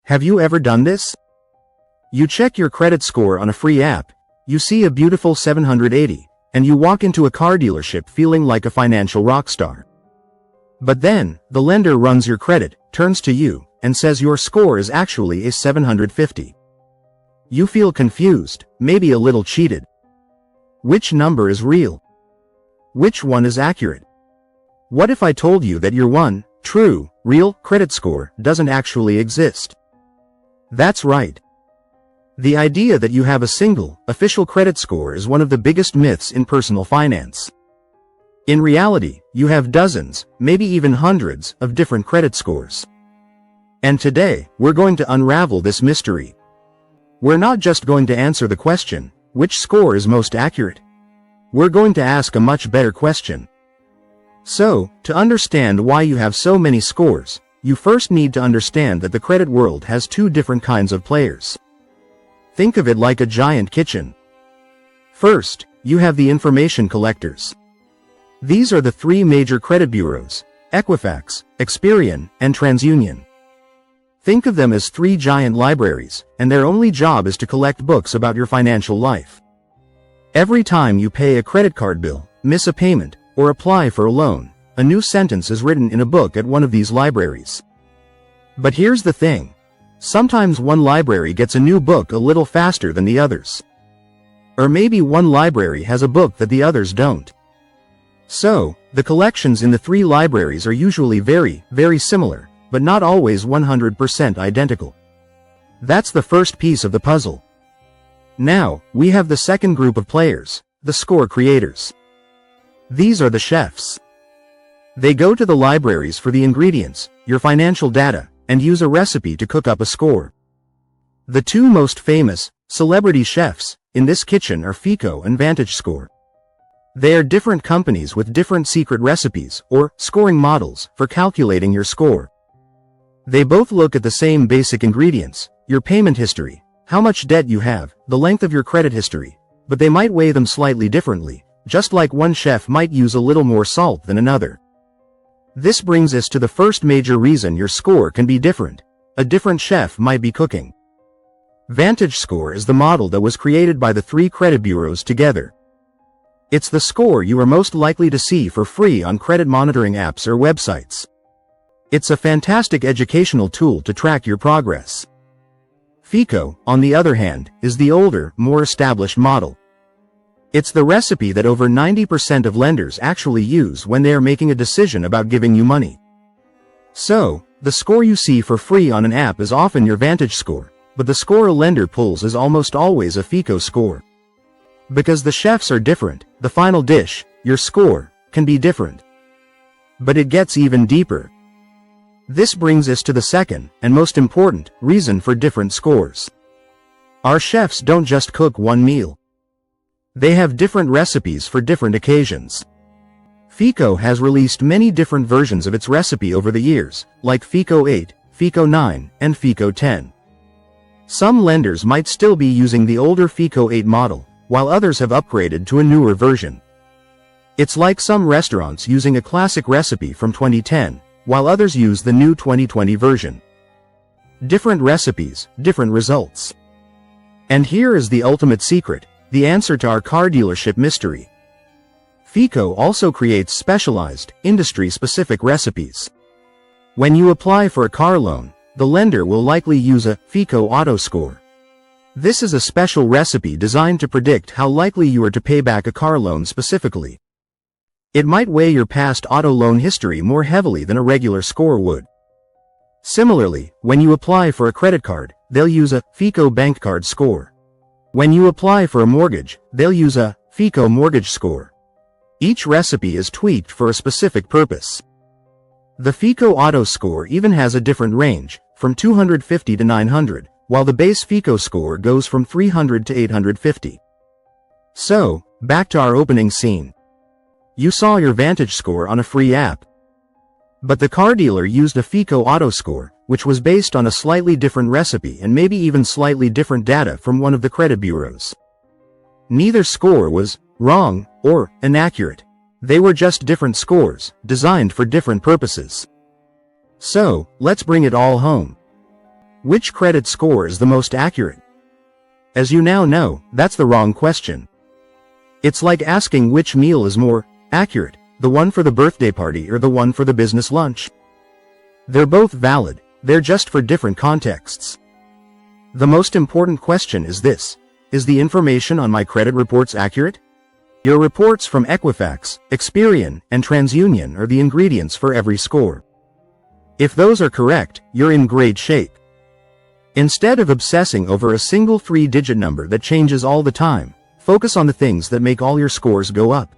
Have you ever done this? You check your credit score on a free app, you see a beautiful 780, and you walk into a car dealership feeling like a financial rock star. But then, the lender runs your credit, turns to you, and says your score is actually a 750. You feel confused, maybe a little cheated. Which number is real? Which one is accurate? What if I told you that your one, true, real credit score doesn't actually exist? That's right. The idea that you have a single, official credit score is one of the biggest myths in personal finance. In reality, you have dozens, maybe even hundreds, of different credit scores. And today, we're going to unravel this mystery. We're not just going to answer the question, which score is most accurate? We're going to ask a much better question. So, to understand why you have so many scores, you first need to understand that the credit world has two different kinds of players. Think of it like a giant kitchen. First, you have the information collectors. These are the three major credit bureaus: Equifax, Experian, and TransUnion. Think of them as three giant libraries, and their only job is to collect books about your financial life. Every time you pay a credit card bill, miss a payment, or apply for a loan, a new sentence is written in a book at one of these libraries. But here's the thing. Sometimes one library gets a new book a little faster than the others. Or maybe one library has a book that the others don't. So, the collections in the three libraries are usually very, very similar, but not always 100% identical. That's the first piece of the puzzle. Now, we have the second group of players, the score creators. These are the chefs. They go to the libraries for the ingredients, your financial data, and use a recipe to cook up a score. The two most famous, celebrity chefs, in this kitchen are FICO and VantageScore. They are different companies with different secret recipes, or scoring models, for calculating your score. They both look at the same basic ingredients, your payment history, how much debt you have, the length of your credit history, but they might weigh them slightly differently, just like one chef might use a little more salt than another. This brings us to the first major reason your score can be different. A different chef might be cooking. VantageScore is the model that was created by the three credit bureaus together. It's the score you are most likely to see for free on credit monitoring apps or websites. It's a fantastic educational tool to track your progress. FICO, on the other hand, is the older, more established model. It's the recipe that over 90% of lenders actually use when they are making a decision about giving you money. So, the score you see for free on an app is often your VantageScore, but the score a lender pulls is almost always a FICO score. Because the chefs are different, the final dish, your score, can be different. But it gets even deeper. This brings us to the second, and most important, reason for different scores. Our chefs don't just cook one meal. They have different recipes for different occasions. FICO has released many different versions of its recipe over the years, like FICO 8, FICO 9, and FICO 10. Some lenders might still be using the older FICO 8 model, while others have upgraded to a newer version. It's like some restaurants using a classic recipe from 2010, while others use the new 2020 version. Different recipes, different results. And here is the ultimate secret, the answer to our car dealership mystery. FICO also creates specialized, industry-specific recipes. When you apply for a car loan, the lender will likely use a FICO auto score. This is a special recipe designed to predict how likely you are to pay back a car loan specifically. It might weigh your past auto loan history more heavily than a regular score would. Similarly, when you apply for a credit card, they'll use a FICO bank card score. When you apply for a mortgage, they'll use a FICO mortgage score. Each recipe is tweaked for a specific purpose. The FICO auto score even has a different range, from 250 to 900, while the base FICO score goes from 300 to 850. So, back to our opening scene. You saw your VantageScore on a free app. But the car dealer used a FICO auto score, which was based on a slightly different recipe and maybe even slightly different data from one of the credit bureaus. Neither score was wrong or inaccurate. They were just different scores, designed for different purposes. So, let's bring it all home. Which credit score is the most accurate? As you now know, that's the wrong question. It's like asking which meal is more accurate, the one for the birthday party or the one for the business lunch. They're both valid, they're just for different contexts. The most important question is this: is the information on my credit reports accurate? Your reports from Equifax, Experian, and TransUnion are the ingredients for every score. If those are correct, you're in great shape. Instead of obsessing over a single 3-digit number that changes all the time, focus on the things that make all your scores go up.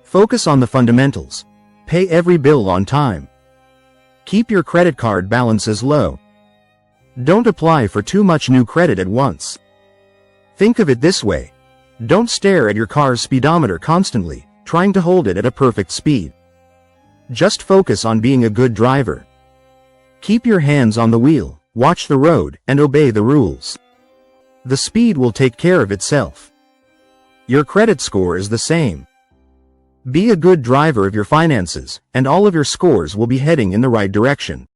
Focus on the fundamentals. Pay every bill on time. Keep your credit card balances low. Don't apply for too much new credit at once. Think of it this way. Don't stare at your car's speedometer constantly, trying to hold it at a perfect speed. Just focus on being a good driver. Keep your hands on the wheel, watch the road, and obey the rules. The speed will take care of itself. Your credit score is the same. Be a good driver of your finances, and all of your scores will be heading in the right direction.